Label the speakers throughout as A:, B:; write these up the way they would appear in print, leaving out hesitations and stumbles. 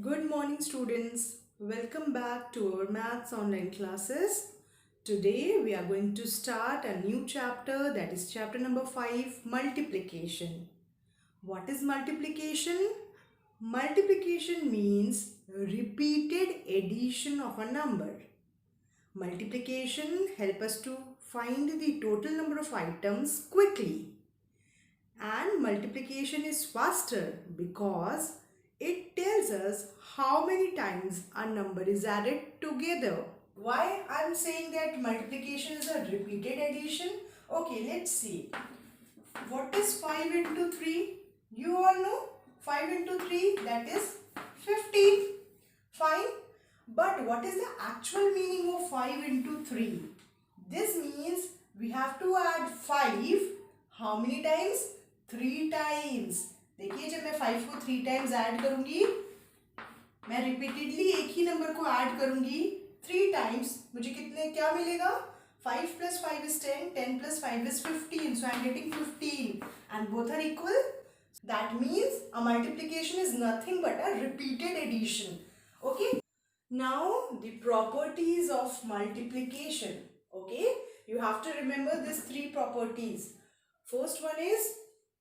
A: Good morning, students. Welcome back to our maths online classes. Today we are going to start a new chapter, that is chapter number 5, multiplication. What is multiplication? Multiplication means repeated addition of a number. Multiplication help us to find the total number of items quickly. And multiplication is faster because it tells us how many times a number is added together. Why I'm saying that multiplication is a repeated addition? Okay, let's see. What is 5 into 3? You all know 5 into 3, that is 15. Fine. But what is the actual meaning of 5 into 3? This means we have to add 5 how many times? 3 times. देखिए जब मैं 5 को 3 times add करूंगी, मैं repeatedly एक ही number को add करूंगी 3 times, मुझे कितने क्या मिलेगा? 5 plus 5 is 10, 10 plus 5 is 15, so I am getting 15 and both are equal. That means a multiplication is nothing but a repeated addition. Okay. Now the properties of multiplication. Okay. You have to remember these 3 properties. First one is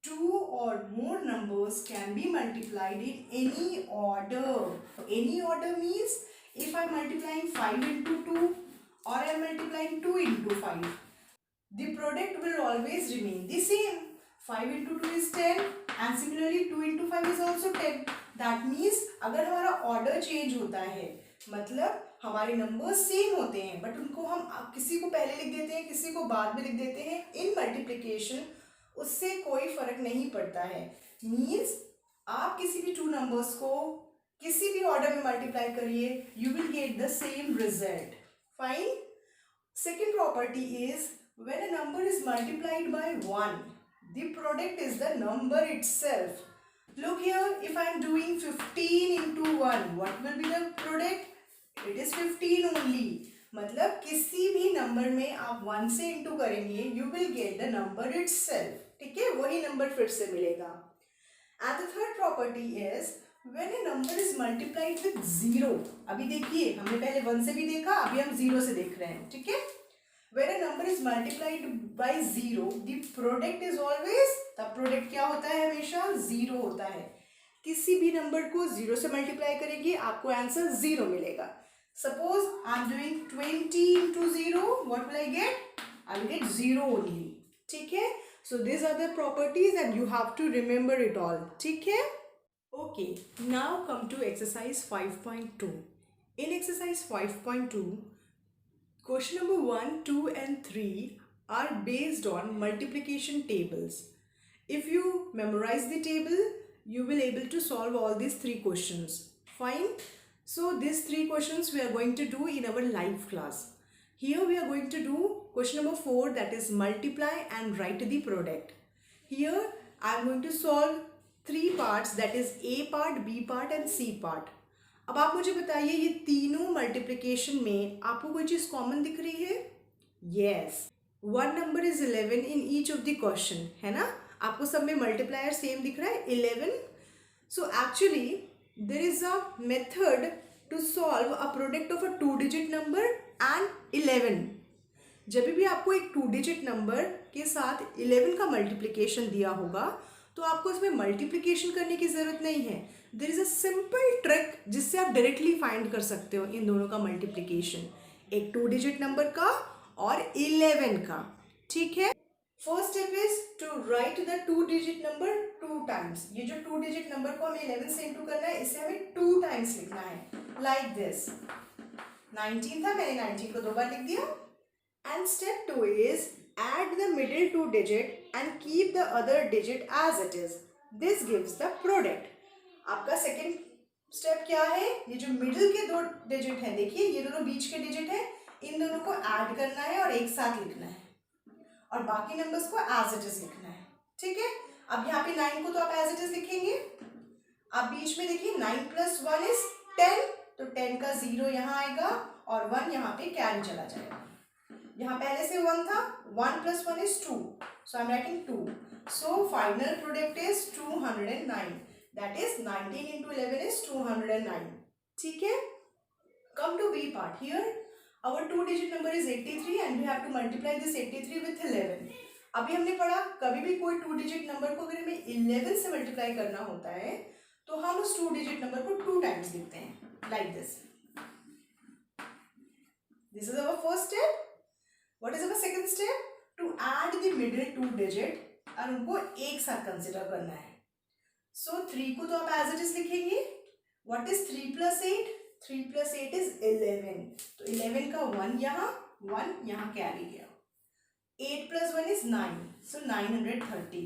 A: 2 or more numbers can be multiplied in any order. Any order means if I am multiplying 5 into 2 or I am multiplying 2 into 5, the product will always remain the same. 5 into 2 is 10 and similarly 2 into 5 is also 10. That means अगर हमारा order change होता है, मतलब हमारे numbers same होते हैं but उनको हम किसी को पहले लिख देते हैं, किसी को बाद में लिख देते हैं इन मल्टीप्लिकेशन, उससे कोई फर्क नहीं पड़ता है. मीन्स आप किसी भी 2 नंबर्स को किसी भी ऑर्डर में मल्टीप्लाई करिए, you will get the same result. Fine. Second property is when a number is multiplied by 1, the product is the number itself. Look here, if I am doing 15 into 1, what will be the product? It is 15 only. मतलब किसी भी number में आप 1 से into करेंगे, you will get the number itself. ठीक है, वही नंबर फिर से मिलेगा. And the third property is when a number is multiplied with 0. अभी देखिए, हमने पहले 1 से भी देखा, अभी हम 0 से देख रहे हैं. ठीक है. When a number is multiplied by 0, the product is always, the product क्या होता है? हमेशा 0 होता है. किसी भी नंबर को 0 से मल्टीप्लाई करेंगे, आपको आंसर 0 मिलेगा. Suppose I am doing 20 into 0, what will I get? I will get 0 only. ठीक है? So these are the properties and you have to remember it all. ठीक है? Okay, now come to exercise 5.2. In exercise 5.2, question number 1, 2 and 3 are based on multiplication tables. If you memorize the table, you will able to solve all these 3 questions. Fine. So these 3 questions we are going to do in our live class. Here we are going to do question number 4, that is multiply and write the product. Here I am going to solve 3 parts, that is A part, B part and C part. अब आप मुझे बताइए ये तीनों multiplication में आपको कोई चीज कॉमन दिख रही है? Yes, 1 number is 11 in each of the question, है ना? आपको सब में मल्टीप्लायर सेम दिख रहा है 11. So actually there is a method to solve a product of a 2 digit number and 11. जब भी आपको एक 2 डिजिट नंबर के साथ 11 का मल्टीप्लिकेशन दिया होगा तो आपको इसमें मल्टीप्लिकेशन करने की जरूरत नहीं है. There is a simple trick जिससे आप डायरेक्टली फाइंड कर सकते हो इन दोनों का मल्टीप्लिकेशन, एक 2 डिजिट नंबर का और 11 का. ठीक है. First step is to write the 2 digit number 2 times. ये जो 2 डिजिट नंबर को हमें 11 से इंटू करना है, इसे हमें 2 टाइम्स लिखना है. Like this. 19 था, मैंने 19 को 2 बार लिख दिया. And step 2 is add the middle 2 digit and keep the other digit as it is. This gives the product. आपका सेकेंड स्टेप क्या है? ये जो मिडिल के 2 डिजिट हैं, देखिए ये दोनों बीच के डिजिट हैं, इन दोनों को ऐड करना है और एक साथ लिखना है और बाकी नंबर्स को एज इट इज लिखना है. ठीक है. अब यहाँ पे 9 को तो आप एज इट इज लिखेंगे. अब बीच में देखिए 9 plus 1 is 10, तो 10 का 0 यहाँ आएगा और 1 यहाँ पे कैरी चला जाएगा. यहाँ पहले से 1 था, 1 plus 1 is 2, so I am writing 2. So final product is 209. That is 19 into 11 is 209. ठीक है. Come to B part. Here our two digit number is 83 and we have to multiply this 83 with 11. अभी हमने पढ़ा कभी भी कोई two digit number को अगर हमें 11 से मल्टीप्लाई करना होता है तो हम उस टू डिजिट नंबर को 2 टाइम्स लिखते हैं like this. This is our first step. What is our second step? To add the middle two digit और उनको एक साथ कंसिडर करना है. सो 3 को तो आप एज इट इज लिखेंगे. What is 3 plus 8? 3 plus 8 is 11. तो 11 का 1 यहाँ कैरी गया. 8 plus 1 is 9. So 930.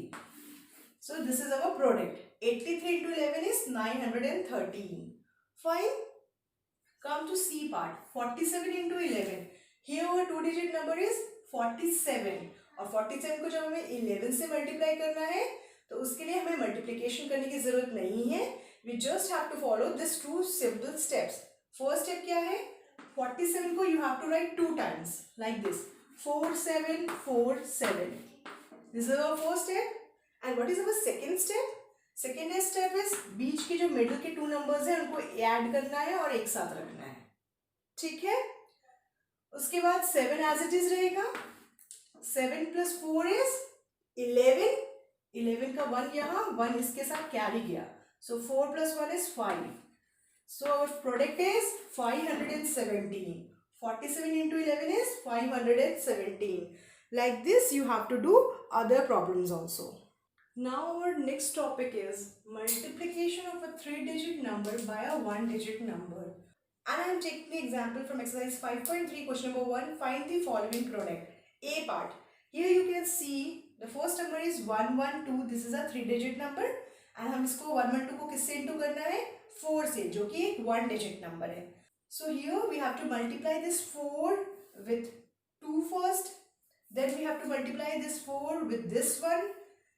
A: So this is our product. 83 into 11 is 913. Fine. Come to C part. 47 into 11. Here our two digit number is 47. और 47 को जब हमें 11 से मल्टीप्लाई करना है तो उसके लिए हमें मल्टीप्लिकेशन करने की जरूरत नहीं है. We just have to follow this two simple steps. First step क्या है? 47 को you have to write 2 times like this. 4 7 4 7. This is our first step. And what is our second step? Second step is बीच के जो middle के 2 numbers हैं उनको add करना है और एक साथ रखना है. ठीक है. उसके बाद 7 एज इट इज रहेगा. 7 plus 4 is 11. 11 का 1 यहाँ 1 इसके साथ कैरी गया. So 4 plus 1 is 5. So our product is 517. 47 into 11 is 517. Like this you have to do other problems also. Now our next topic is multiplication of a 3-digit number by a 1-digit number. And I am taking the example from exercise 5.3 question number 1. Find the following product. A part. Here you can see the first number is 112. This is a 3-digit number. And हम इसको 112 को किससे into करना है? 4 से, जो कि एक 1 डिजिट नंबर है. So here we have to multiply this 4 with 2 first. Then we have to multiply this 4 with this one.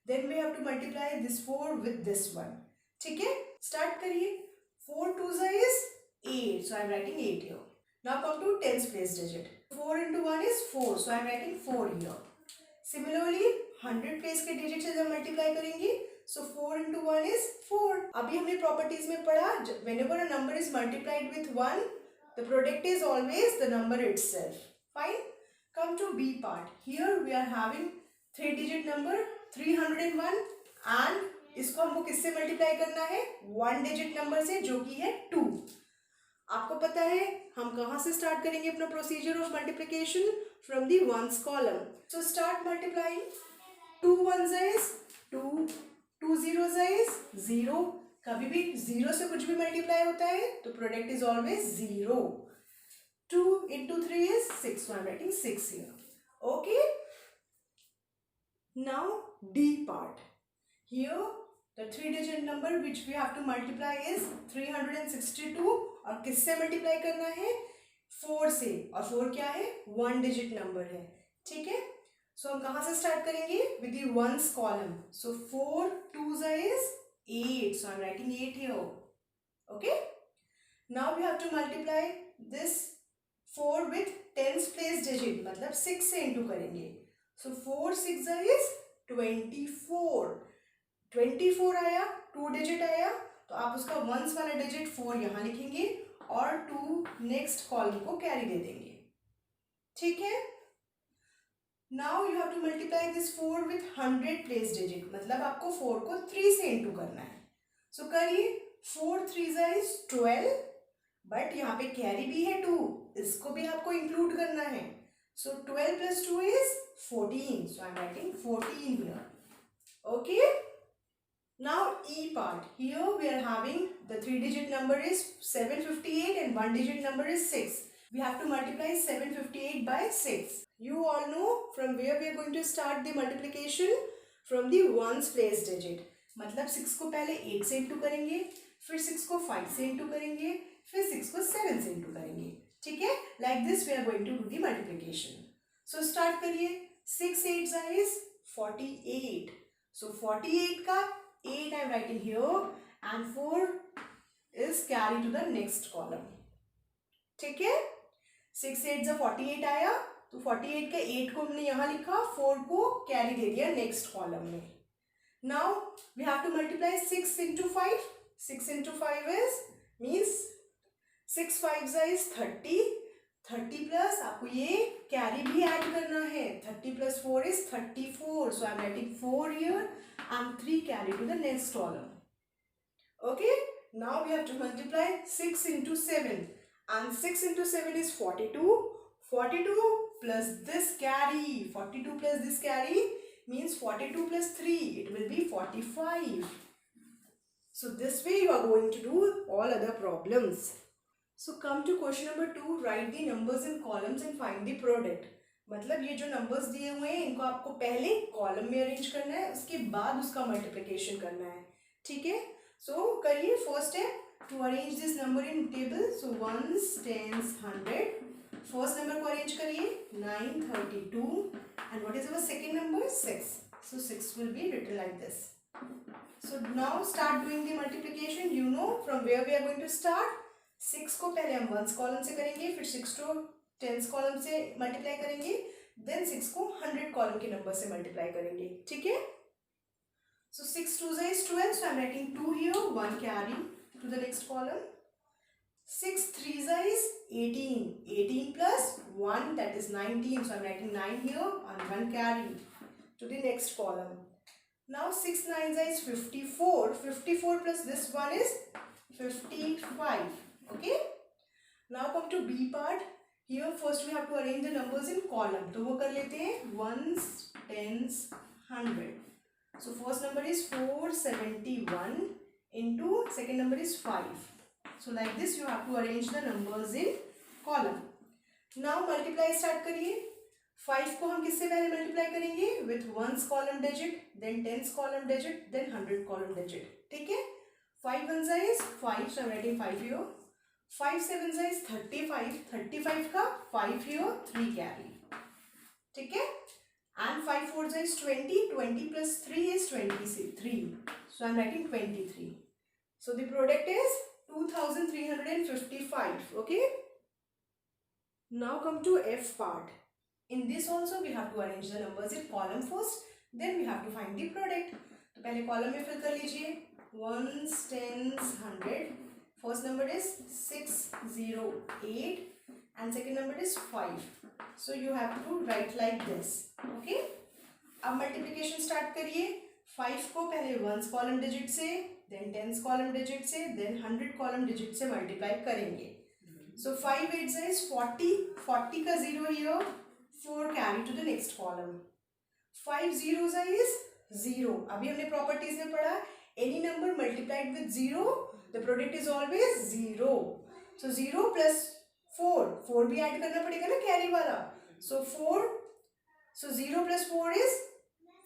A: Then we have to multiply this 4 with this one. ठीक है. स्टार्ट करिए. 4 2s is 8. So I am writing 8 here. Now come to tens place digit. 4 into 1 is 4. So I am writing 4 here. Similarly 100 place के digit से जब multiply करेंगे so 4 into 1 is 4. अभी हमने properties में पढ़ा whenever a number is multiplied with 1 the product is always the number itself. Fine. Come to B part. Here we are having 3 digit number 301 and इसको हमको किससे मल्टीप्लाई करना है? 1 digit number से जो कि है 2. आपको पता है हम कहाँ से स्टार्ट करेंगे अपना procedure of multiplication? From the ones column. So start multiplying. 2 1s is 2. 2 0s is 0. कभी भी 0 से कुछ भी मल्टीप्लाई होता है तो product is always 0. 2 into 3 is 6. So I am writing 6 here. Okay. Now D part. Here the 3-digit number which we have to multiply is 362. और किससे मल्टीप्लाई करना है? 4 से. और 4 क्या है? 1 डिजिट नंबर है. ठीक है. सो हम कहाँ से स्टार्ट करेंगे? With the ones column. So 4 2s is 8. So I am writing 8 here. Okay. Now we have to multiply this 4 with tens place digit. मतलब 6 से इंटू करेंगे. So 4 6 is 24. 24 आया, 2 डिजिट आया तो आप उसका वंस वाला डिजिट 4 यहाँ लिखेंगे और 2 नेक्स्ट कॉलम को कैरी दे देंगे. ठीक है. Now you have to multiply this 4 with 100 place digit. मतलब आपको 4 को 3 से इंटू करना है. So करिए. 4 3s is 12. बट यहाँ पे कैरी भी है 2. इसको भी आपको इंक्लूड करना है. So 12 plus 2 is 14. So I am writing 14 here. Okay. Now E part. Here we are having the 3-digit number is 758 and 1-digit number is 6. We have to multiply 758 by 6. You all know from where we are going to start the multiplication? From the ones place digit. मतलब 6 को पहले 8 से into करेंगे, फिर 6 को 5 से into करेंगे, फिर 6 को 7 से इंटू करेंगे. ठीक है. Like this we are going to do the multiplication. So start करिए. 6 8s is 48. So 48 का 8 I am writing here and 4 is carry to the next column. ठीक है. 6 8 जा 48 आया तो 48 के 8 को हमने यहाँ लिखा, 4 को कैरी दे दिया नेक्स्ट कॉलम में. Now we have to multiply 6 into 5. 6 into 5 means 6 5 is 30. 30 plus आपको ये carry भी add करना है. 30 plus 4 is 34. So I am writing 4 here and 3 carry to the next column. Okay. Now we have to multiply 6 into 7. And 6 into 7 is 42. 42 plus this carry. 42 plus this carry means 42 plus 3. It will be 45. So this way you are going to do all other problems. So come to question number 2. Write the numbers in columns and find the product. मतलब ये जो numbers दिए हुए हैं इनको आपको पहले column में arrange करना है, उसके बाद उसका multiplication करना है. ठीक है? So करिए. First step to arrange this number in table. So ones, tens, 100. First number को arrange करिए. 9, 32. And what is our second number? 6. So 6 will be written like this. So now start doing the multiplication. You know from where we are going to start. 6 को पहले हम ones column से करेंगे, फिर 6 को tens column से multiply करेंगे, then 6 को 100 column के number से multiply करेंगे. ठीक है? So 6 2s is 12. So I am writing 2 here, 1 carry to the next column. 6 3s is 18. 18 plus 1, that is 19. So I am writing 9 here and 1 carry to the next column. Now 6 9s is 54. 54 plus this one is 55. Okay. Now come to B part. Here first we have to arrange the numbers in column. तो वो कर लेते हैं. Ones, tens, 100. So first number is 471 into second number is 5. So like this you have to arrange the numbers in column. Now multiply start करिए. 5 को हम किससे पहले multiply करेंगे? With ones column digit, then tens column digit, then 100 column digit. ठीक है? 5 ones is 5. So I am writing 5 here. 5 sevens is 35. 35 का 5 here, 3 carry. ठीक है? And 5 fours is 20. 20 plus 3 is 23. So I am writing 23. So the product is 2355. Okay? Now come to F part. In this also we have to arrange the numbers in column first. Then we have to find the product. तो पहले column में fill कर लीजिए. Ones, tens, 100. First number is 608 and second number is 5. So you have to write like this. Okay? अब multiplication start करिए. 5 को पहले ones column digit से, then tens column digit से, then 100 column digit से multiply करेंगे. So 5 8 is 40. 40 का 0 here. 4 carry to the next column. 5 zeros is 0. अभी हमने properties में पढ़ा. Any number multiplied with 0, the product is always 0. So 0 plus 4. 4 भी add करना पड़ेगा ना carry वाला. So 4. So 0 plus 4 is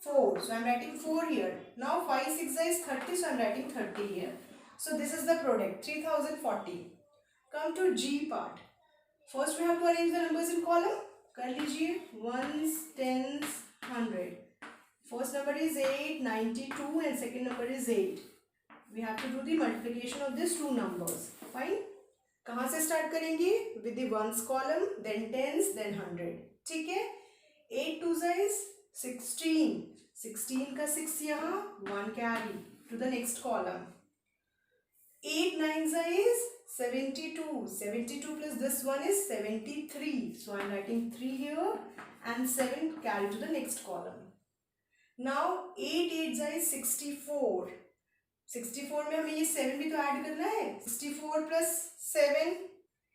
A: 4. So I am writing 4 here. Now 5 6 is 30. So I am writing 30 here. So this is the product 3040. Come to G part. First we have to arrange the numbers in column. कर लीजिए. Ones, tens, 100. First number is 8, 92 and second number is 8. We have to do the multiplication of these two numbers. Fine. कहाँ से start करेंगे? With the ones column, then tens, then 100. ठीक है? 8 2s is 16. 16 का 6 यहाँ, 1 carry to the next column. 8 9s is 72. 72 plus this one is 73. So I am writing 3 here and 7 carry to the next column. Now 8 8s is 64. 64 में हमें ये 7 भी तो add करना है. 64 plus 7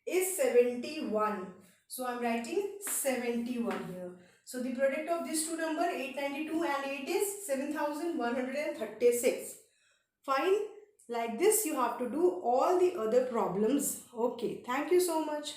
A: is 71. So I am writing 71 here. So the product of these two numbers 892 and 8 is 7136. Fine. Like this you have to do all the other problems. Okay. Thank you so much.